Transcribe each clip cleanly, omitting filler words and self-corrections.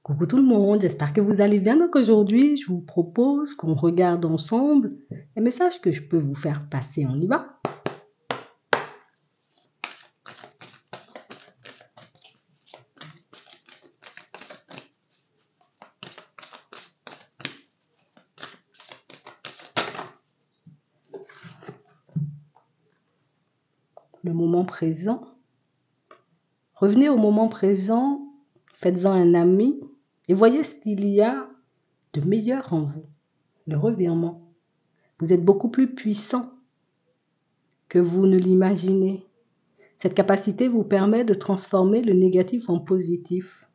Coucou tout le monde, j'espère que vous allez bien. Donc aujourd'hui, je vous propose qu'on regarde ensemble les messages que je peux vous faire passer. On y va? Le moment présent. Revenez au moment présent, faites-en un ami et voyez ce qu'il y a de meilleur en vous. Le revirement. Vous êtes beaucoup plus puissant que vous ne l'imaginez. Cette capacité vous permet de transformer le négatif en positif.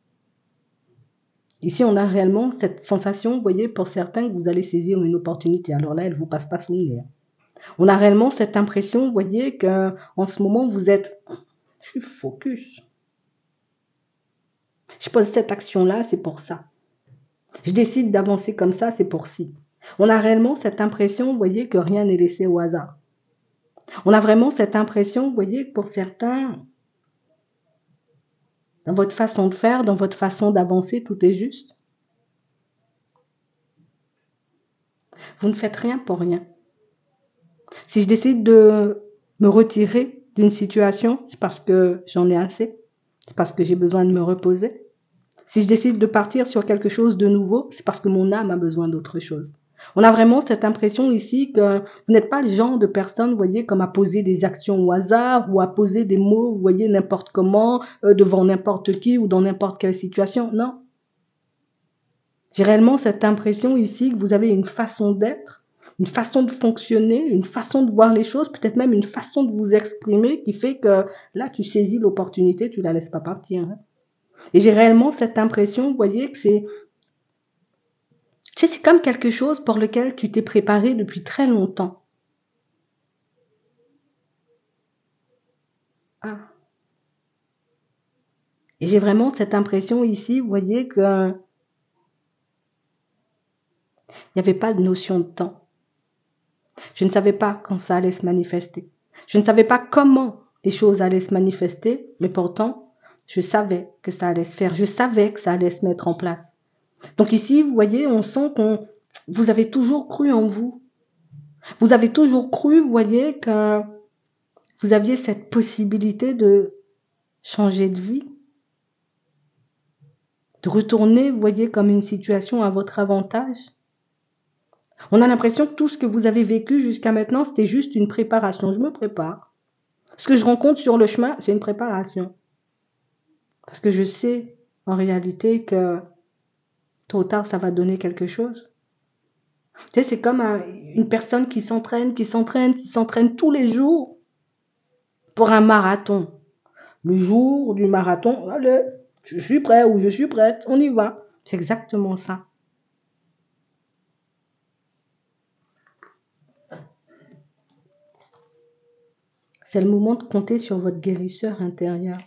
Ici, on a réellement cette sensation, vous voyez, pour certains, que vous allez saisir une opportunité. Alors là, elle ne vous passe pas sous le nez. On a réellement cette impression, vous voyez, qu'en ce moment, vous êtes... Je suis focus. Je pose cette action-là, c'est pour ça. Je décide d'avancer comme ça, c'est pour ci. On a réellement cette impression, vous voyez, que rien n'est laissé au hasard. On a vraiment cette impression, vous voyez, que pour certains, dans votre façon de faire, dans votre façon d'avancer, tout est juste. Vous ne faites rien pour rien. Si je décide de me retirer d'une situation, c'est parce que j'en ai assez. C'est parce que j'ai besoin de me reposer. Si je décide de partir sur quelque chose de nouveau, c'est parce que mon âme a besoin d'autre chose. On a vraiment cette impression ici que vous n'êtes pas le genre de personne, vous voyez, comme à poser des actions au hasard ou à poser des mots, vous voyez, n'importe comment, devant n'importe qui ou dans n'importe quelle situation. Non. J'ai réellement cette impression ici que vous avez une façon d'être, une façon de fonctionner, une façon de voir les choses, peut-être même une façon de vous exprimer qui fait que là, tu saisis l'opportunité, tu la laisses pas partir. Hein. Et j'ai réellement cette impression, vous voyez, que c'est... Tu sais, c'est comme quelque chose pour lequel tu t'es préparé depuis très longtemps. Ah. Et j'ai vraiment cette impression ici, vous voyez, qu'il n'y avait pas de notion de temps. Je ne savais pas quand ça allait se manifester. Je ne savais pas comment les choses allaient se manifester, mais pourtant, je savais que ça allait se faire. Je savais que ça allait se mettre en place. Donc ici, vous voyez, on sent que vous avez toujours cru en vous. Vous avez toujours cru, vous voyez, que vous aviez cette possibilité de changer de vie, de retourner, vous voyez, comme une situation à votre avantage. On a l'impression que tout ce que vous avez vécu jusqu'à maintenant, c'était juste une préparation. Je me prépare. Ce que je rencontre sur le chemin, c'est une préparation. Parce que je sais, en réalité, que tôt ou tard, ça va donner quelque chose. Tu sais, c'est comme une personne qui s'entraîne tous les jours pour un marathon. Le jour du marathon, allez, je suis prêt ou je suis prête, on y va. C'est exactement ça. C'est le moment de compter sur votre guérisseur intérieur.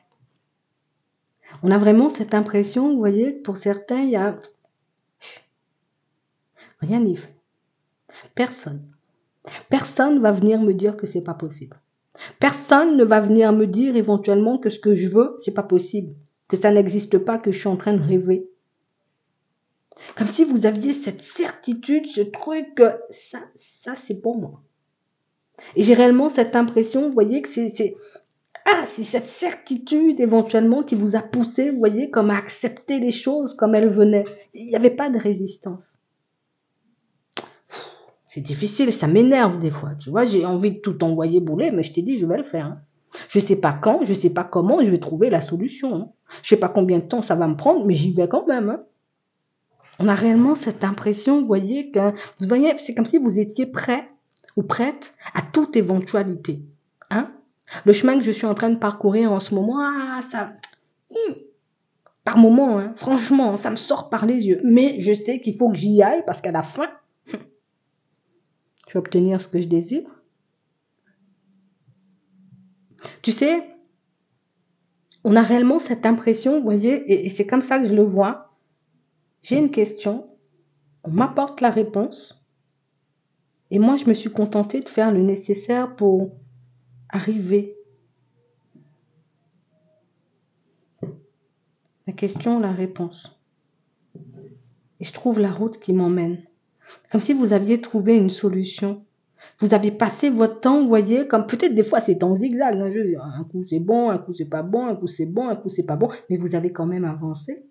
On a vraiment cette impression, vous voyez, que pour certains, il y a... Rien n'y fait. Personne. Personne ne va venir me dire que c'est pas possible. Personne ne va venir me dire éventuellement que ce que je veux, c'est pas possible. Que ça n'existe pas, que je suis en train de rêver. Comme si vous aviez cette certitude, ce truc, que ça c'est pour moi. Et j'ai réellement cette impression, vous voyez, que c'est cette certitude éventuellement qui vous a poussé, vous voyez, comme à accepter les choses comme elles venaient. Il n'y avait pas de résistance. C'est difficile, ça m'énerve des fois, tu vois, j'ai envie de tout envoyer bouler, mais je t'ai dit, je vais le faire. Hein. Je sais pas quand, je sais pas comment, je vais trouver la solution. Hein. Je sais pas combien de temps ça va me prendre, mais j'y vais quand même. Hein. On a réellement cette impression, vous voyez, c'est comme si vous étiez prêt ou prête à toute éventualité. Hein. Le chemin que je suis en train de parcourir en ce moment, par moment, hein, franchement, ça me sort par les yeux. Mais je sais qu'il faut que j'y aille parce qu'à la fin, je vais obtenir ce que je désire. Tu sais, on a réellement cette impression, vous voyez, et c'est comme ça que je le vois. J'ai une question, on m'apporte la réponse, et moi je me suis contentée de faire le nécessaire pour arriver. La question, la réponse. et je trouve la route qui m'emmène. Comme si vous aviez trouvé une solution. Vous avez passé votre temps, vous voyez, comme peut-être des fois c'est en zigzag. Hein, un coup c'est bon, un coup c'est pas bon, un coup c'est bon, un coup c'est pas bon, mais vous avez quand même avancé.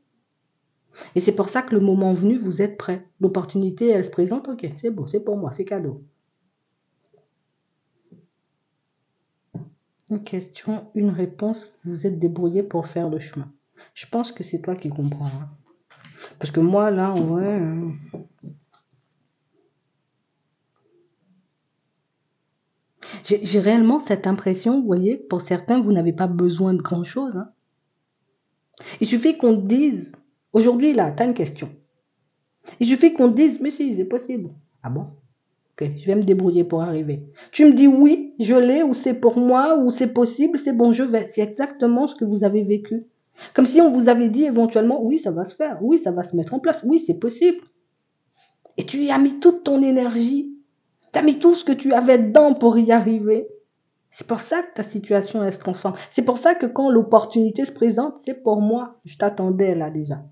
Et c'est pour ça que le moment venu, vous êtes prêt. L'opportunité, elle se présente, ok, c'est bon, c'est pour moi, c'est cadeau. Une question, une réponse, vous vous êtes débrouillé pour faire le chemin. Je pense que c'est toi qui comprends. Hein. Parce que moi, là, en vrai... j'ai réellement cette impression, vous voyez, que pour certains, vous n'avez pas besoin de grand-chose. Hein. Il suffit qu'on te dise, aujourd'hui, là, tu as une question. Il suffit qu'on te dise, mais si, c'est possible. Ah bon? Ok, je vais me débrouiller pour arriver. Tu me dis oui, je l'ai, ou c'est pour moi, ou c'est possible, c'est bon, je vais. C'est exactement ce que vous avez vécu. Comme si on vous avait dit éventuellement, oui, ça va se faire, oui, ça va se mettre en place, oui, c'est possible. Et tu y as mis toute ton énergie, tu as mis tout ce que tu avais dedans pour y arriver. C'est pour ça que ta situation, elle se transforme. C'est pour ça que quand l'opportunité se présente, c'est pour moi. Je t'attendais là déjà.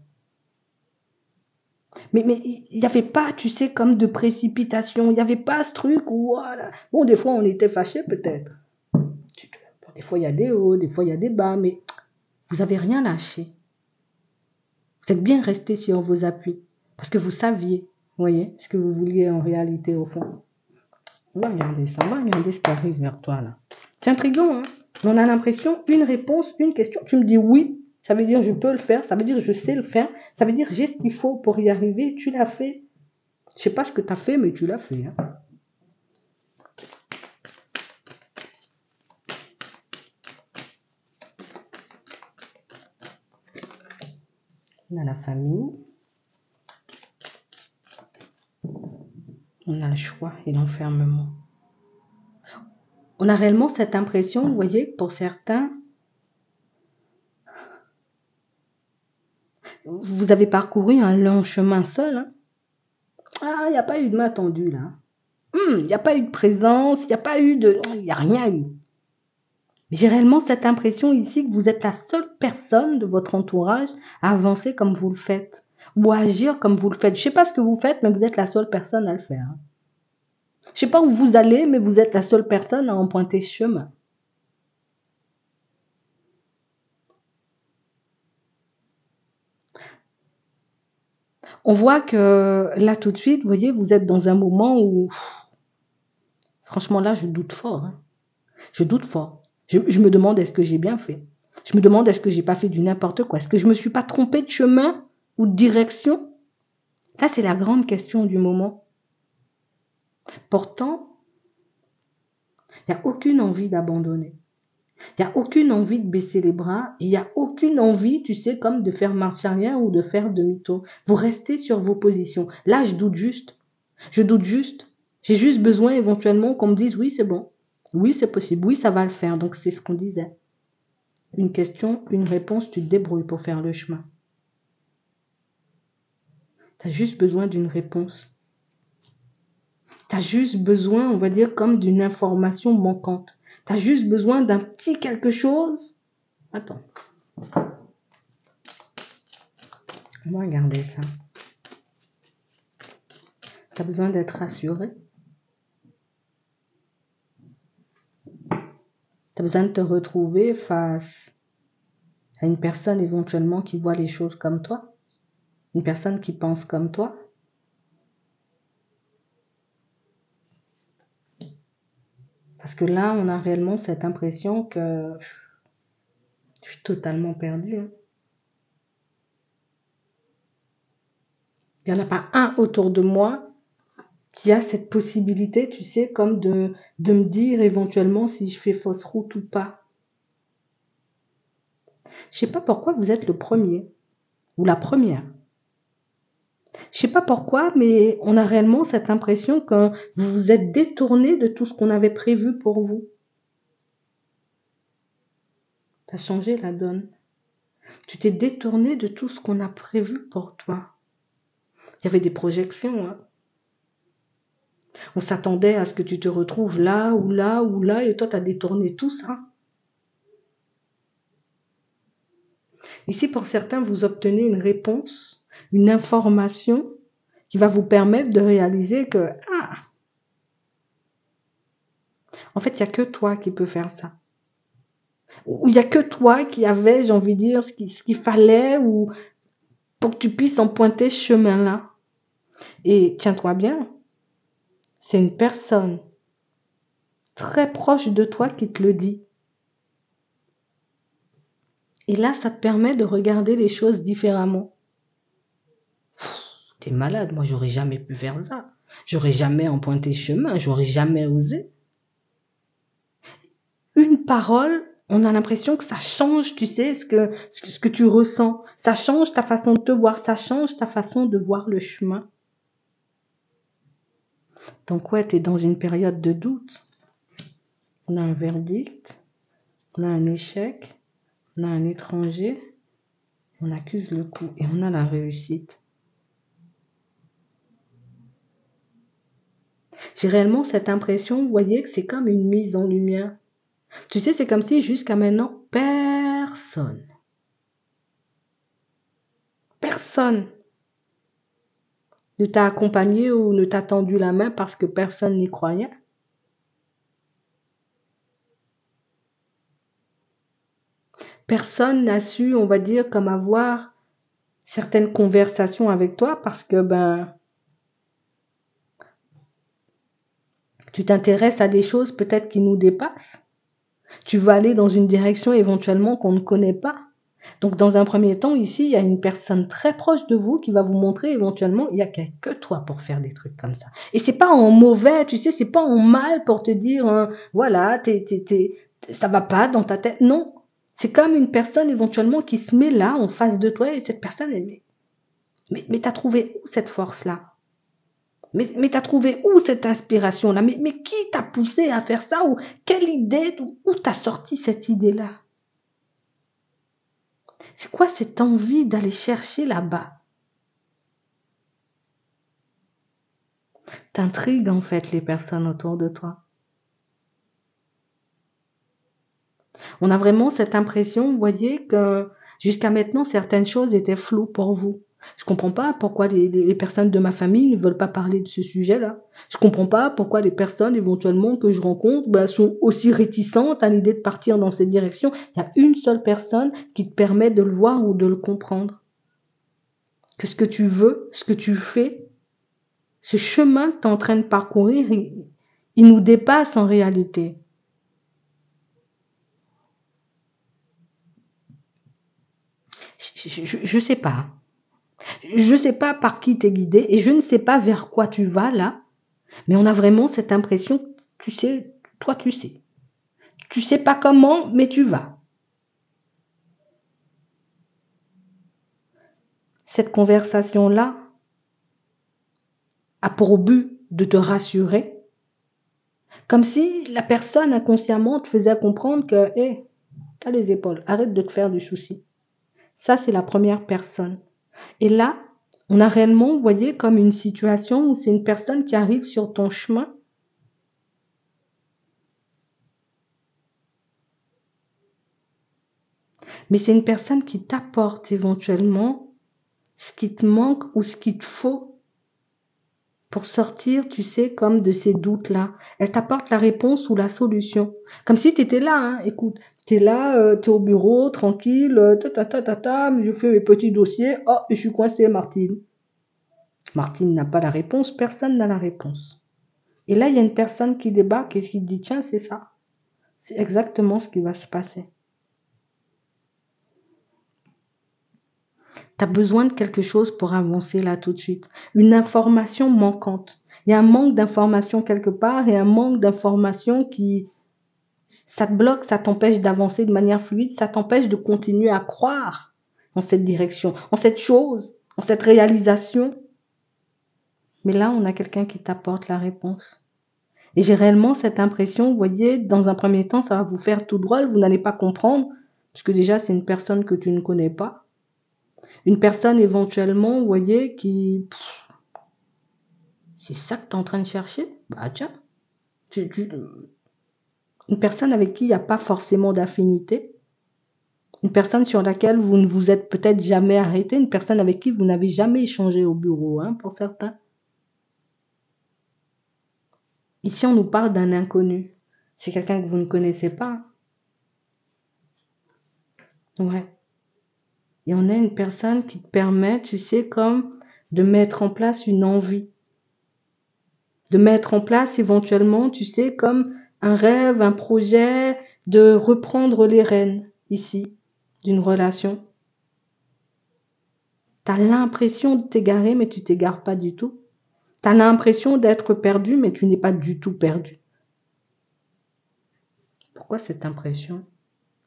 Mais il n'y avait pas, tu sais, comme de précipitation. Il n'y avait pas ce truc où, voilà. Bon, des fois, on était fâchés peut-être. Des fois, il y a des hauts, des fois, il y a des bas, mais vous n'avez rien lâché. Vous êtes bien resté sur vos appuis. Parce que vous saviez, vous voyez, ce que vous vouliez en réalité au fond. On va regarder ça, on va regarder ce qui arrive vers toi là. C'est intriguant, hein. On a l'impression, une réponse, une question. Tu me dis oui, ça veut dire je peux le faire, ça veut dire je sais le faire, ça veut dire j'ai ce qu'il faut pour y arriver, tu l'as fait. Je sais pas ce que tu as fait, mais tu l'as fait. Hein. On a la famille, on a le choix et l'enfermement. On a réellement cette impression, vous voyez, pour certains, vous avez parcouru un long chemin seul. Hein. Ah, il n'y a pas eu de main tendue là. Il n'y a pas eu de présence, il n'y a pas eu de... Il n'y a rien eu. J'ai réellement cette impression ici que vous êtes la seule personne de votre entourage à avancer comme vous le faites ou à agir comme vous le faites. Je ne sais pas ce que vous faites, mais vous êtes la seule personne à le faire. Je ne sais pas où vous allez, mais vous êtes la seule personne à emprunter ce chemin. On voit que là tout de suite, vous voyez, vous êtes dans un moment où, franchement là, je doute fort. Hein. Je doute fort. Je me demande est-ce que j'ai bien fait. Je me demande est-ce que j'ai pas fait du n'importe quoi. Est-ce que je me suis pas trompée de chemin ou de direction. Ça, c'est la grande question du moment. Pourtant, il n'y a aucune envie d'abandonner. Il n'y a aucune envie de baisser les bras. Il n'y a aucune envie, tu sais, comme de faire marche arrière ou de faire demi-tour. Vous restez sur vos positions. Là, je doute juste. Je doute juste. J'ai juste besoin éventuellement qu'on me dise oui, c'est bon. Oui, c'est possible. Oui, ça va le faire. Donc, c'est ce qu'on disait. Une question, une réponse, tu te débrouilles pour faire le chemin. Tu as juste besoin d'une réponse. Tu as juste besoin, on va dire, comme d'une information manquante. Tu as juste besoin d'un petit quelque chose. Attends. On va regarder ça. Tu as besoin d'être rassuré. Tu as besoin de te retrouver face à une personne éventuellement qui voit les choses comme toi. Une personne qui pense comme toi. Parce que là, on a réellement cette impression que je suis totalement perdue. Hein. Il n'y en a pas un autour de moi qui a cette possibilité, tu sais, comme de me dire éventuellement si je fais fausse route ou pas. Je sais pas pourquoi vous êtes le premier ou la première. Je sais pas pourquoi, mais on a réellement cette impression que vous vous êtes détourné de tout ce qu'on avait prévu pour vous. Tu as changé la donne. Tu t'es détourné de tout ce qu'on a prévu pour toi. Il y avait des projections. Hein. On s'attendait à ce que tu te retrouves là ou là ou là, et toi, tu as détourné tout ça. Ici, pour certains, vous obtenez une réponse une information qui va vous permettre de réaliser que, en fait, il n'y a que toi qui peux faire ça. Ou il n'y a que toi qui avait, j'ai envie de dire, ce qu'il fallait ou pour que tu puisses emprunter ce chemin-là. Et tiens-toi bien, c'est une personne très proche de toi qui te le dit. Et là, ça te permet de regarder les choses différemment. T'es malade, moi j'aurais jamais pu faire ça. J'aurais jamais emprunté ce chemin, j'aurais jamais osé. Une parole, on a l'impression que ça change, tu sais, ce que tu ressens. Ça change ta façon de te voir, ça change ta façon de voir le chemin. Donc ouais, t'es dans une période de doute. On a un verdict, on a un échec, on a un étranger, on accuse le coup et on a la réussite. J'ai réellement cette impression, vous voyez, que c'est comme une mise en lumière. Tu sais, c'est comme si jusqu'à maintenant, personne ne t'a accompagné ou ne t'a tendu la main parce que personne n'y croyait. Personne n'a su, on va dire, comme avoir certaines conversations avec toi parce que, tu t'intéresses à des choses peut-être qui nous dépassent. Tu vas aller dans une direction éventuellement qu'on ne connaît pas. Donc, dans un premier temps, ici, il y a une personne très proche de vous qui va vous montrer éventuellement, il n'y a que toi pour faire des trucs comme ça. Et c'est pas en mauvais, tu sais, c'est pas en mal pour te dire, voilà, ça va pas dans ta tête. Non. C'est comme une personne éventuellement qui se met là, en face de toi, et cette personne, mais t'as trouvé où cette force-là? Mais t'as trouvé où cette inspiration-là? Mais qui t'a poussé à faire ça? Ou quelle idée? Où t'as sorti cette idée-là? C'est quoi cette envie d'aller chercher là-bas? T'intrigues en fait les personnes autour de toi. On a vraiment cette impression, vous voyez, que jusqu'à maintenant, certaines choses étaient floues pour vous. Je comprends pas pourquoi les personnes de ma famille ne veulent pas parler de ce sujet-là. Je comprends pas pourquoi les personnes éventuellement que je rencontre sont aussi réticentes à l'idée de partir dans cette direction. Il y a une seule personne qui te permet de le voir ou de le comprendre. Que ce que tu veux, ce que tu fais, ce chemin que tu es en train de parcourir, il nous dépasse en réalité. Je sais pas. Je sais pas par qui t'es guidé et je ne sais pas vers quoi tu vas là, mais on a vraiment cette impression, tu sais, toi tu sais. Tu sais pas comment, mais tu vas. Cette conversation-là a pour but de te rassurer, comme si la personne inconsciemment te faisait comprendre que, hé, t'as les épaules, arrête de te faire du souci. Ça, c'est la première personne. Et là, on a réellement, vous voyez, comme une situation où c'est une personne qui arrive sur ton chemin. Mais c'est une personne qui t'apporte éventuellement ce qui te manque ou ce qu'il te faut pour sortir, tu sais, comme de ces doutes-là. Elle t'apporte la réponse ou la solution. Comme si tu étais là, hein. Écoute, tu es là, tu es au bureau, tranquille, je fais mes petits dossiers. Oh, je suis coincée, Martine. Martine n'a pas la réponse, personne n'a la réponse. Et là, il y a une personne qui débarque et qui dit, tiens, c'est ça. C'est exactement ce qui va se passer. Tu as besoin de quelque chose pour avancer là tout de suite. Une information manquante. Il y a un manque d'information quelque part et un manque d'information qui, ça te bloque, ça t'empêche d'avancer de manière fluide, ça t'empêche de continuer à croire en cette direction, en cette chose, en cette réalisation. Mais là, on a quelqu'un qui t'apporte la réponse. Et j'ai réellement cette impression, vous voyez, dans un premier temps, ça va vous faire tout droit, vous n'allez pas comprendre, parce que déjà, c'est une personne que tu ne connais pas. Une personne éventuellement, vous voyez, qui... C'est ça que tu es en train de chercher? Bah tiens, une personne avec qui il n'y a pas forcément d'affinité. Une personne sur laquelle vous ne vous êtes peut-être jamais arrêté, une personne avec qui vous n'avez jamais échangé au bureau, hein, pour certains. Ici, on nous parle d'un inconnu. C'est quelqu'un que vous ne connaissez pas. Ouais. Et on a une personne qui te permet, tu sais, comme de mettre en place une envie. De mettre en place éventuellement, tu sais, comme un rêve, un projet, de reprendre les rênes ici, d'une relation. Tu as l'impression de t'égarer, mais tu t'égares pas du tout. Tu as l'impression d'être perdu, mais tu n'es pas du tout perdu. Pourquoi cette impression?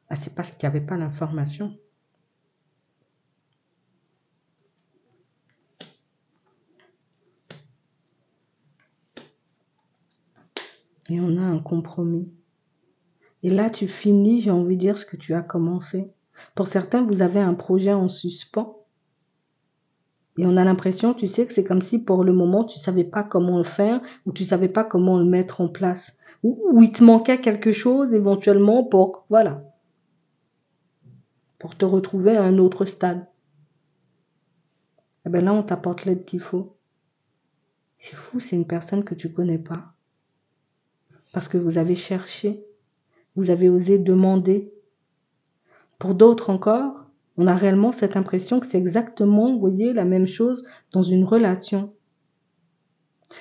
Ah, c'est parce qu'il n'y avait pas l'information. Et on a un compromis. Et là, tu finis, j'ai envie de dire, ce que tu as commencé. Pour certains, vous avez un projet en suspens. Et on a l'impression, tu sais, que c'est comme si pour le moment, tu ne savais pas comment le faire ou tu ne savais pas comment le mettre en place. Ou il te manquait quelque chose éventuellement pour, voilà, pour te retrouver à un autre stade. Et bien là, on t'apporte l'aide qu'il faut. C'est fou, c'est une personne que tu ne connais pas. Parce que vous avez cherché, vous avez osé demander. Pour d'autres encore, on a réellement cette impression que c'est exactement, vous voyez, la même chose dans une relation.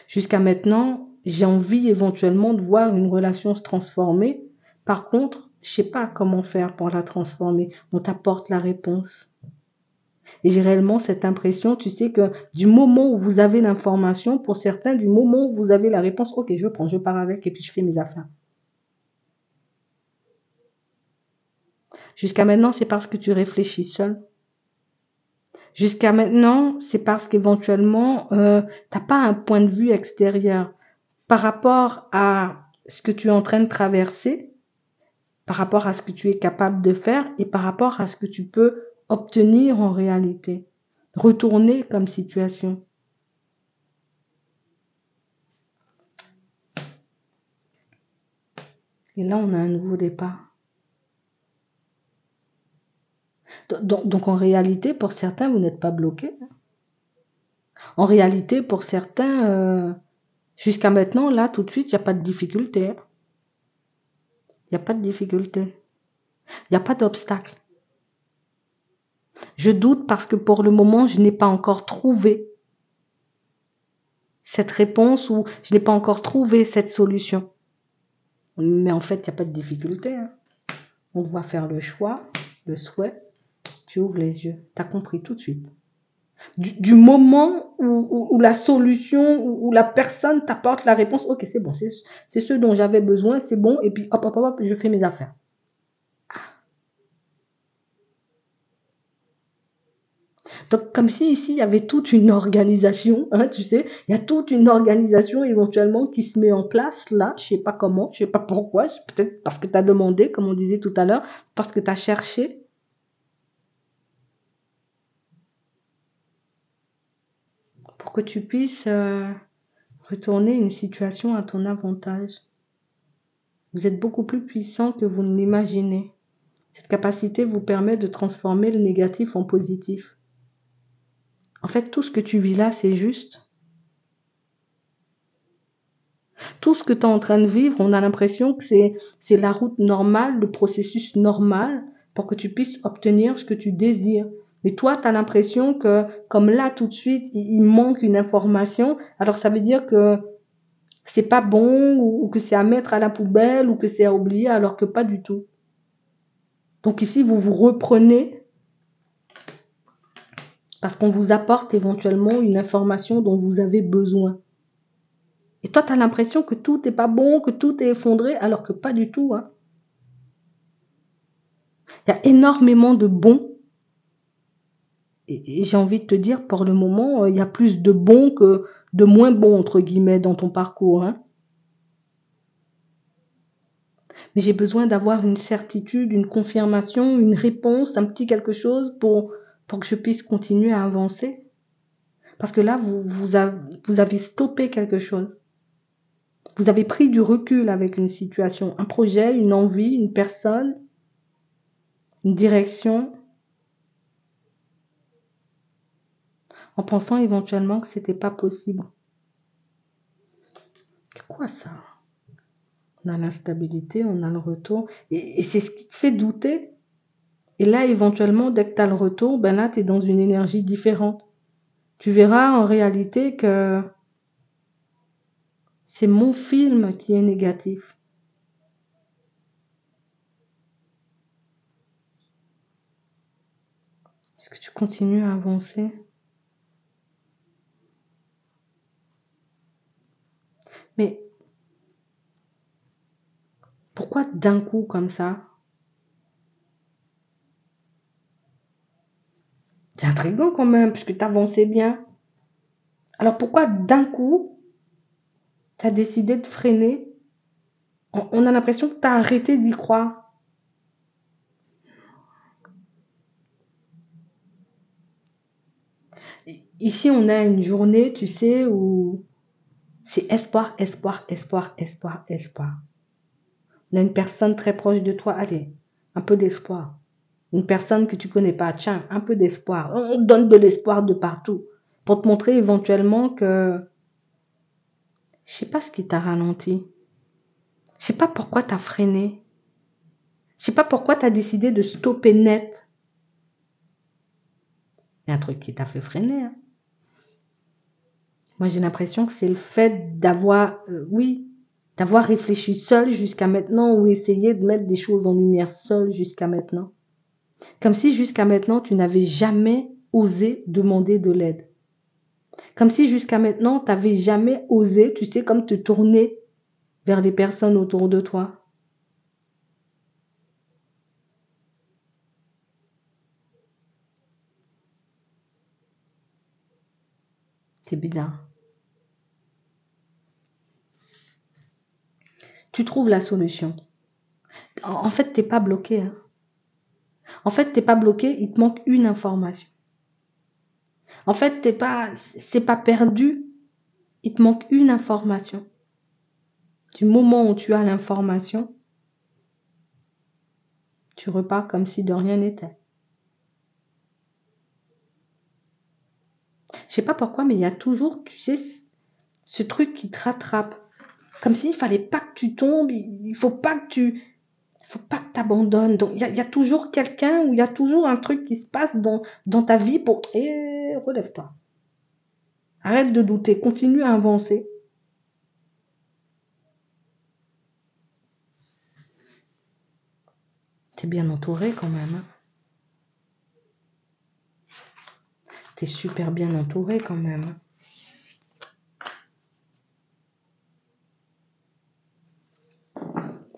Jusqu'à maintenant, j'ai envie éventuellement de voir une relation se transformer. Par contre, je sais pas comment faire pour la transformer. On t'apporte la réponse. Et j'ai réellement cette impression, tu sais, que du moment où vous avez l'information, pour certains, du moment où vous avez la réponse, ok, je prends, je pars avec et puis je fais mes affaires. Jusqu'à maintenant, c'est parce que tu réfléchis seul. Jusqu'à maintenant, c'est parce qu'éventuellement, t'as pas un point de vue extérieur par rapport à ce que tu es en train de traverser, par rapport à ce que tu es capable de faire et par rapport à ce que tu peux obtenir en réalité. Retourner comme situation. Et là, on a un nouveau départ. Donc en réalité, pour certains, vous n'êtes pas bloqué. En réalité, pour certains, jusqu'à maintenant, là, tout de suite, il n'y a pas de difficulté. Il n'y a pas de difficulté. Il n'y a pas d'obstacle. Je doute parce que pour le moment, je n'ai pas encore trouvé cette réponse ou je n'ai pas encore trouvé cette solution. Mais en fait, il n'y a pas de difficulté. Hein. On doit faire le choix, le souhait. Tu ouvres les yeux. Tu as compris tout de suite. Du moment où la solution, où la personne t'apporte la réponse, ok, c'est bon, c'est ce dont j'avais besoin, c'est bon, et puis hop, hop, hop, je fais mes affaires. Donc, comme si ici, il y avait toute une organisation, hein, tu sais, il y a toute une organisation éventuellement qui se met en place là, je sais pas comment, je sais pas pourquoi, peut-être parce que tu as demandé, comme on disait tout à l'heure, parce que tu as cherché, pour que tu puisses retourner une situation à ton avantage. Vous êtes beaucoup plus puissant que vous ne l'imaginez. Cette capacité vous permet de transformer le négatif en positif. En fait, tout ce que tu vis là, c'est juste. Tout ce que tu es en train de vivre, on a l'impression que c'est la route normale, le processus normal pour que tu puisses obtenir ce que tu désires. Mais toi, tu as l'impression que, comme là, tout de suite, il manque une information, alors ça veut dire que c'est pas bon ou que c'est à mettre à la poubelle ou que c'est à oublier, alors que pas du tout. Donc ici, vous vous reprenez parce qu'on vous apporte éventuellement une information dont vous avez besoin. Et toi, tu as l'impression que tout n'est pas bon, que tout est effondré, alors que pas du tout. Hein. Il y a énormément de bons. Et j'ai envie de te dire, pour le moment, il y a plus de bons que de moins bons, entre guillemets, dans ton parcours. Hein. Mais j'ai besoin d'avoir une certitude, une confirmation, une réponse, un petit quelque chose pour que je puisse continuer à avancer. Parce que là, vous avez stoppé quelque chose. Vous avez pris du recul avec une situation, un projet, une envie, une personne. une direction en pensant éventuellement que c'était pas possible. C'est quoi ça? On a l'instabilité, on a le retour, et c'est ce qui te fait douter. Et là, éventuellement, dès que tu as le retour, ben là, tu es dans une énergie différente. Tu verras en réalité que c'est mon film qui est négatif. Est-ce que tu continues à avancer? Mais pourquoi d'un coup comme ça? C'est intriguant quand même, puisque tu avançais bien. Alors pourquoi d'un coup, tu as décidé de freiner? On a l'impression que tu as arrêté d'y croire. Ici, on a une journée, tu sais, où c'est espoir, espoir, espoir, espoir, espoir. On a une personne très proche de toi, allez, un peu d'espoir. Une personne que tu connais pas, tiens, un peu d'espoir. On donne de l'espoir de partout pour te montrer éventuellement que je sais pas ce qui t'a ralenti. Je sais pas pourquoi t'as freiné. Je sais pas pourquoi t'as décidé de stopper net. Il y a un truc qui t'a fait freiner, hein. Moi, j'ai l'impression que c'est le fait d'avoir, oui, d'avoir réfléchi seul jusqu'à maintenant ou essayé de mettre des choses en lumière seul jusqu'à maintenant. Comme si jusqu'à maintenant, tu n'avais jamais osé demander de l'aide. Comme si jusqu'à maintenant, tu n'avais jamais osé, tu sais, comme te tourner vers les personnes autour de toi. C'est bizarre. Tu trouves la solution. En fait, t'es pas bloqué, hein. En fait, t'es pas bloqué, il te manque une information. En fait, c'est pas perdu, il te manque une information. Du moment où tu as l'information, tu repars comme si de rien n'était. Je sais pas pourquoi, mais il y a toujours, tu sais, ce truc qui te rattrape. Comme s'il fallait pas que tu tombes, il faut pas que tu abandonnes. Donc, il y a toujours quelqu'un ou il y a toujours un truc qui se passe dans ta vie pour, relève-toi. Arrête de douter, continue à avancer. T'es bien entouré quand même, hein. T'es super bien entouré quand même.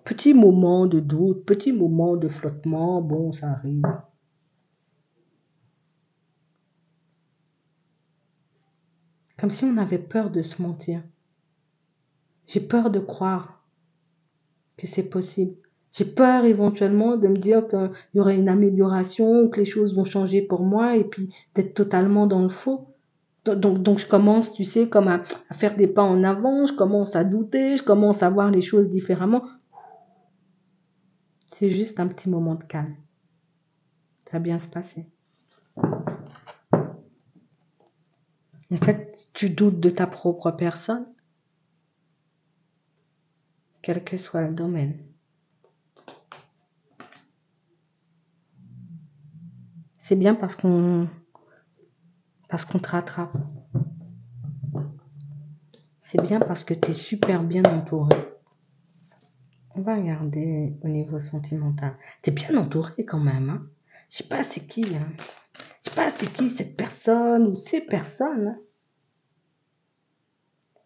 Petit moment de doute, petit moment de flottement, bon, ça arrive. Comme si on avait peur de se mentir. J'ai peur de croire que c'est possible. J'ai peur éventuellement de me dire qu'il y aurait une amélioration, que les choses vont changer pour moi et puis d'être totalement dans le faux. Donc je commence, tu sais, comme à faire des pas en avant, je commence à douter, je commence à voir les choses différemment. C'est juste un petit moment de calme. Ça va bien se passer. En fait, tu doutes de ta propre personne, quel que soit le domaine. C'est bien parce qu'on te rattrape. C'est bien parce que tu es super bien entouré. On va regarder au niveau sentimental. Tu es bien entouré quand même, hein. Je sais pas c'est qui, hein. Je sais pas c'est qui cette personne ou ces personnes, hein.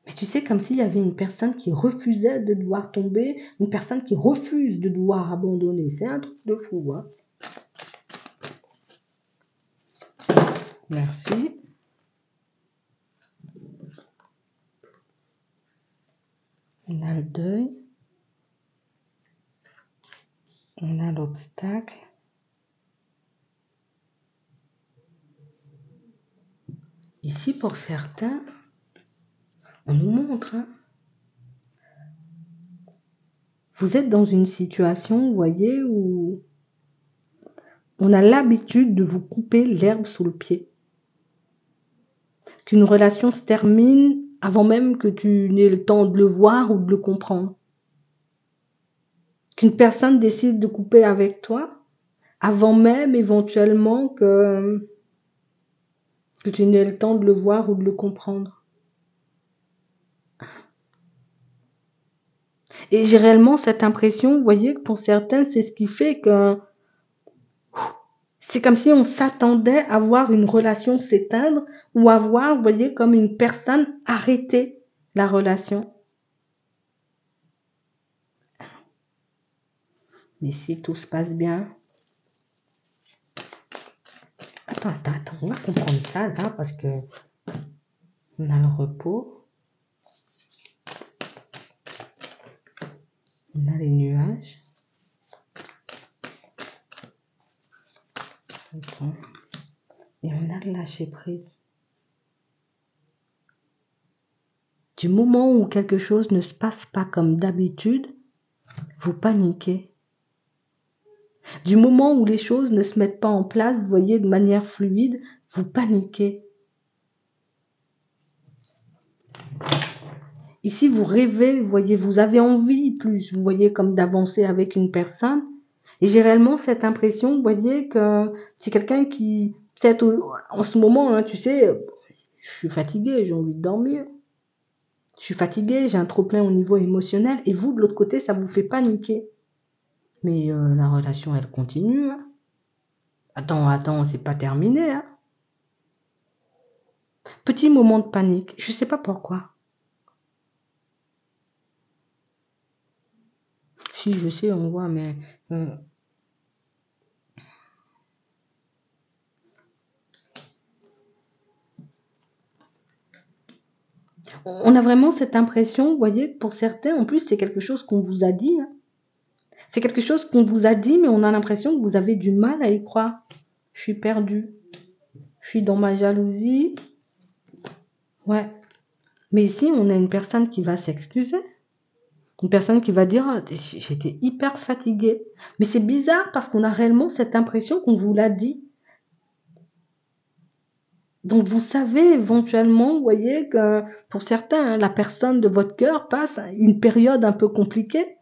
Mais tu sais, comme s'il y avait une personne qui refusait de devoir tomber, une personne qui refuse de devoir abandonner. C'est un truc de fou, hein. Merci. On a le deuil. On a l'obstacle. Ici, pour certains, on nous montre, hein. Vous êtes dans une situation, vous voyez, où on a l'habitude de vous couper l'herbe sous le pied. Qu'une relation se termine avant même que tu n'aies le temps de le voir ou de le comprendre. Qu'une personne décide de couper avec toi avant même éventuellement que tu n'aies le temps de le voir ou de le comprendre. Et j'ai réellement cette impression, vous voyez, que pour certains, c'est ce qui fait que c'est comme si on s'attendait à voir une relation s'éteindre ou à voir, vous voyez, comme une personne arrêter la relation. Mais si tout se passe bien... Attends, on va comprendre ça là parce que on a le repos. On a les nuages. Attends. Et on a le lâcher prise. Du moment où quelque chose ne se passe pas comme d'habitude, vous paniquez. Du moment où les choses ne se mettent pas en place, vous voyez, de manière fluide, vous paniquez. Ici, vous rêvez, vous voyez, vous avez envie plus, vous voyez, comme d'avancer avec une personne. Et j'ai réellement cette impression, vous voyez, que c'est quelqu'un qui, peut-être en ce moment, hein, tu sais, je suis fatiguée, j'ai envie de dormir. Je suis fatiguée, j'ai un trop-plein au niveau émotionnel. Et vous, de l'autre côté, ça vous fait paniquer. Mais la relation, elle continue. Hein. Attends, c'est pas terminé. Hein. Petit moment de panique, je sais pas pourquoi. Si, je sais, on voit, mais... on a vraiment cette impression, vous voyez, pour certains, en plus, c'est quelque chose qu'on vous a dit. Hein. C'est quelque chose qu'on vous a dit, mais on a l'impression que vous avez du mal à y croire. Je suis perdue. Je suis dans ma jalousie. Ouais. Mais ici, on a une personne qui va s'excuser. Une personne qui va dire ah, j'étais hyper fatiguée. Mais c'est bizarre parce qu'on a réellement cette impression qu'on vous l'a dit. Donc vous savez éventuellement, vous voyez, que pour certains, hein, la personne de votre cœur passe une période un peu compliquée.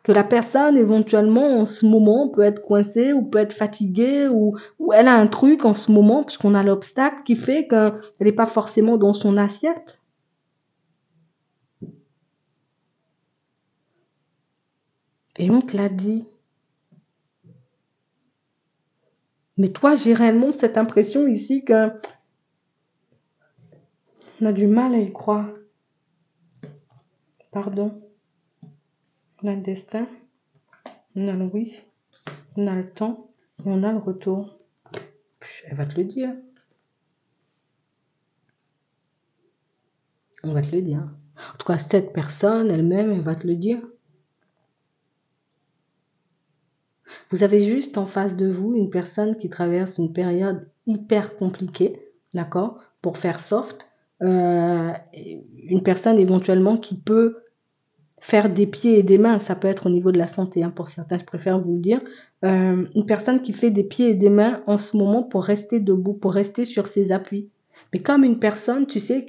Que la personne éventuellement en ce moment peut être coincée ou peut être fatiguée ou elle a un truc en ce moment puisqu'on a l'obstacle qui fait qu'elle n'est pas forcément dans son assiette. Et on te l'a dit. Mais toi, j'ai réellement cette impression ici que on a du mal à y croire. Pardon. On a le destin, on a le oui, on a le temps et on a le retour. Elle va te le dire. On va te le dire. En tout cas, cette personne elle-même, elle va te le dire. Vous avez juste en face de vous une personne qui traverse une période hyper compliquée, d'accord, pour faire soft. Une personne éventuellement qui peut faire des pieds et des mains, ça peut être au niveau de la santé, hein, pour certains, je préfère vous le dire. Une personne qui fait des pieds et des mains en ce moment pour rester debout, pour rester sur ses appuis. Mais comme une personne, tu sais,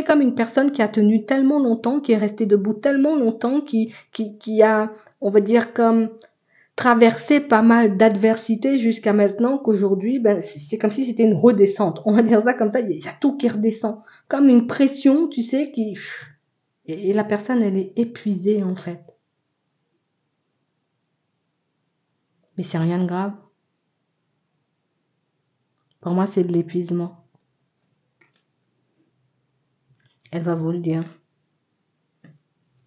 comme une personne qui a tenu tellement longtemps, qui est restée debout tellement longtemps, qui a, on va dire, comme traversé pas mal d'adversités jusqu'à maintenant qu'aujourd'hui, ben, c'est comme si c'était une redescente. On va dire ça comme ça, il y a tout qui redescend. Comme une pression, tu sais, qui... Et la personne, elle est épuisée, en fait. Mais c'est rien de grave. Pour moi, c'est de l'épuisement. Elle va vous le dire.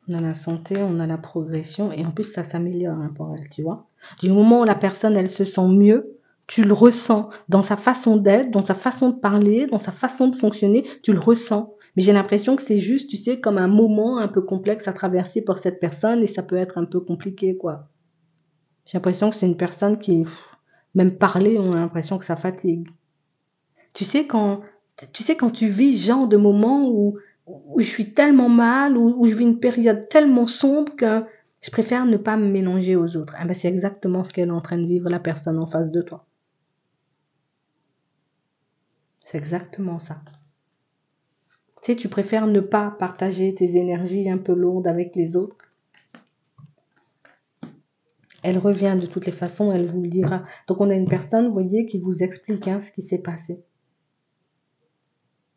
On a la santé, on a la progression, et en plus, ça s'améliore hein, pour elle, tu vois. Du moment où la personne, elle se sent mieux, tu le ressens dans sa façon d'être, dans sa façon de parler, dans sa façon de fonctionner, tu le ressens. Mais j'ai l'impression que c'est juste, tu sais, comme un moment un peu complexe à traverser pour cette personne, et ça peut être un peu compliqué, quoi. J'ai l'impression que c'est une personne qui, même parler, on a l'impression que ça fatigue. Tu sais quand tu vis ce genre de moment où je suis tellement mal, où je vis une période tellement sombre que Je préfère ne pas me mélanger aux autres. Ah ben, c'est exactement ce qu'elle est en train de vivre, la personne en face de toi. C'est exactement ça. Tu sais, tu préfères ne pas partager tes énergies un peu lourdes avec les autres. Elle revient de toutes les façons, elle vous le dira. Donc on a une personne, vous voyez, qui vous explique ce qui s'est passé.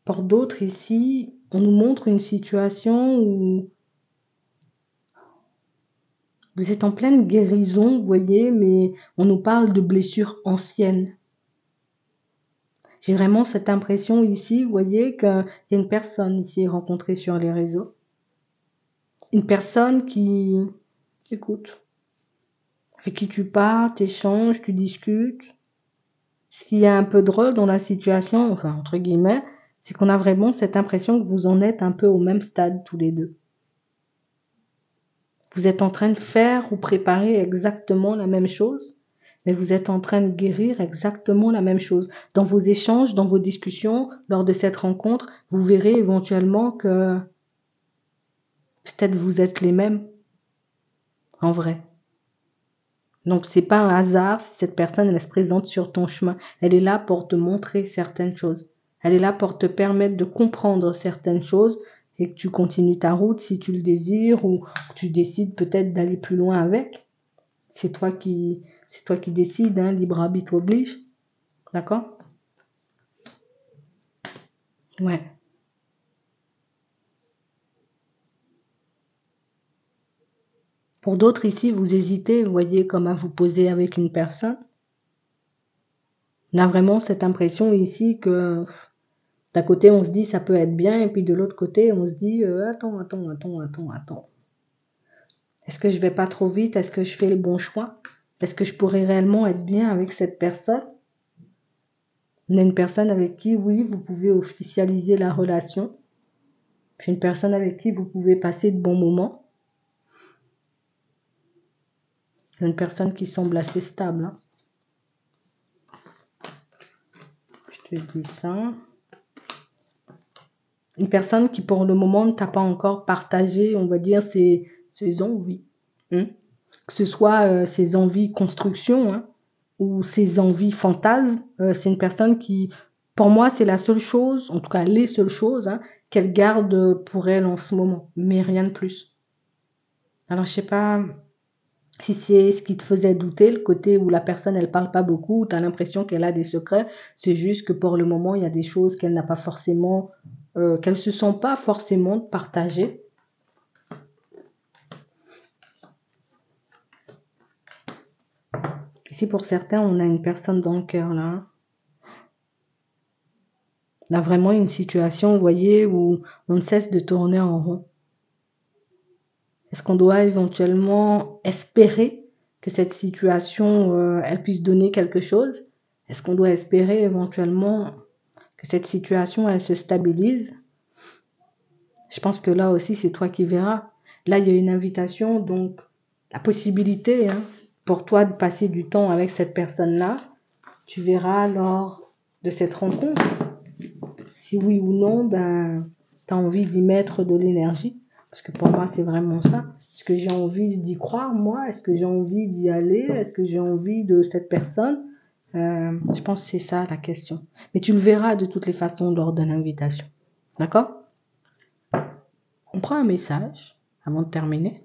Pour d'autres ici, on nous montre une situation où vous êtes en pleine guérison, vous voyez, mais on nous parle de blessures anciennes. J'ai vraiment cette impression ici, vous voyez, qu'il y a une personne ici rencontrée sur les réseaux. Une personne qui écoute, avec qui tu parles, tu échanges, tu discutes. Ce qui est un peu drôle dans la situation, enfin entre guillemets, c'est qu'on a vraiment cette impression que vous en êtes un peu au même stade tous les deux. Vous êtes en train de faire ou préparer exactement la même chose, mais vous êtes en train de guérir exactement la même chose. Dans vos échanges, dans vos discussions, lors de cette rencontre, vous verrez éventuellement que peut-être vous êtes les mêmes, en vrai. Donc c'est pas un hasard si cette personne elle se présente sur ton chemin. Elle est là pour te montrer certaines choses. Elle est là pour te permettre de comprendre certaines choses et que tu continues ta route si tu le désires ou que tu décides peut-être d'aller plus loin avec. C'est toi qui décides, libre arbitre oblige. D'accord? Ouais. Pour d'autres ici, vous hésitez, vous voyez, comme à vous poser avec une personne. On a vraiment cette impression ici que d'un côté, on se dit ça peut être bien, et puis de l'autre côté, on se dit attends. Est-ce que je vais pas trop vite? Est-ce que je fais le bon choix? Est-ce que je pourrais réellement être bien avec cette personne? On a une personne avec qui, oui, vous pouvez officialiser la relation. Puis une personne avec qui vous pouvez passer de bons moments. Une personne qui semble assez stable. Je te dis ça. Une personne qui pour le moment ne t'a pas encore partagé, on va dire, ses envies. Que ce soit ses envies construction ou ses envies fantasmes. C'est une personne qui, pour moi, c'est la seule chose, en tout cas les seules choses qu'elle garde pour elle en ce moment, mais rien de plus. Alors je sais pas si c'est ce qui te faisait douter, le côté où la personne elle parle pas beaucoup, tu as l'impression qu'elle a des secrets, c'est juste que pour le moment il y a des choses qu'elle n'a pas forcément, qu'elle se sent pas forcément de partager. Ici pour certains on a une personne dans le cœur là. On a vraiment une situation, vous voyez, où on ne cesse de tourner en rond. Est-ce qu'on doit éventuellement espérer que cette situation, elle puisse donner quelque chose? Est-ce qu'on doit espérer éventuellement que cette situation, elle se stabilise? Je pense que là aussi, c'est toi qui verras. Là, il y a une invitation, donc la possibilité pour toi de passer du temps avec cette personne-là. Tu verras lors de cette rencontre. Si oui ou non, tu as envie d'y mettre de l'énergie. Parce que pour moi, c'est vraiment ça. Est-ce que j'ai envie d'y croire, moi? Est-ce que j'ai envie d'y aller? Est-ce que j'ai envie de cette personne? Je pense que c'est ça la question. Mais tu le verras de toutes les façons lors de l'invitation. D'accord? On prend un message avant de terminer.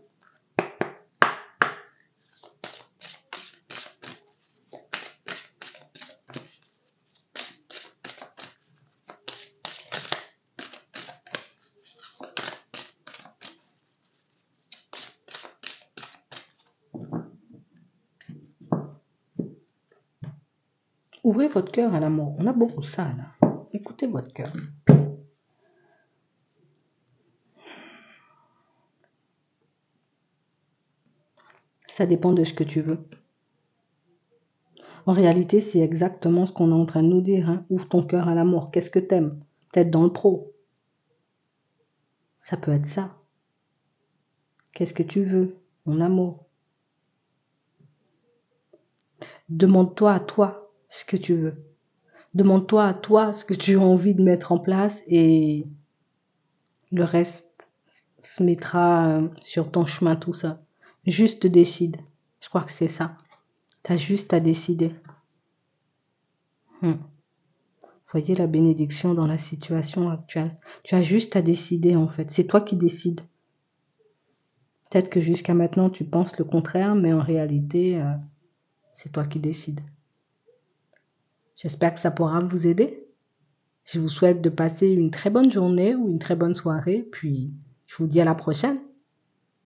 Ouvrez votre cœur à l'amour. On a beaucoup ça là. Écoutez votre cœur. Ça dépend de ce que tu veux. En réalité, c'est exactement ce qu'on est en train de nous dire. Ouvre ton cœur à l'amour. Qu'est-ce que t'aimes? Peut-être dans le pro. Ça peut être ça. Qu'est-ce que tu veux? Mon amour. Demande-toi à toi ce que tu veux. Demande-toi à toi ce que tu as envie de mettre en place et le reste se mettra sur ton chemin tout ça. Juste décide. Je crois que c'est ça. Tu as juste à décider. Voyez la bénédiction dans la situation actuelle. Tu as juste à décider en fait. C'est toi qui décides. Peut-être que jusqu'à maintenant tu penses le contraire, mais en réalité, c'est toi qui décides. J'espère que ça pourra vous aider. Je vous souhaite de passer une très bonne journée ou une très bonne soirée, puis je vous dis à la prochaine.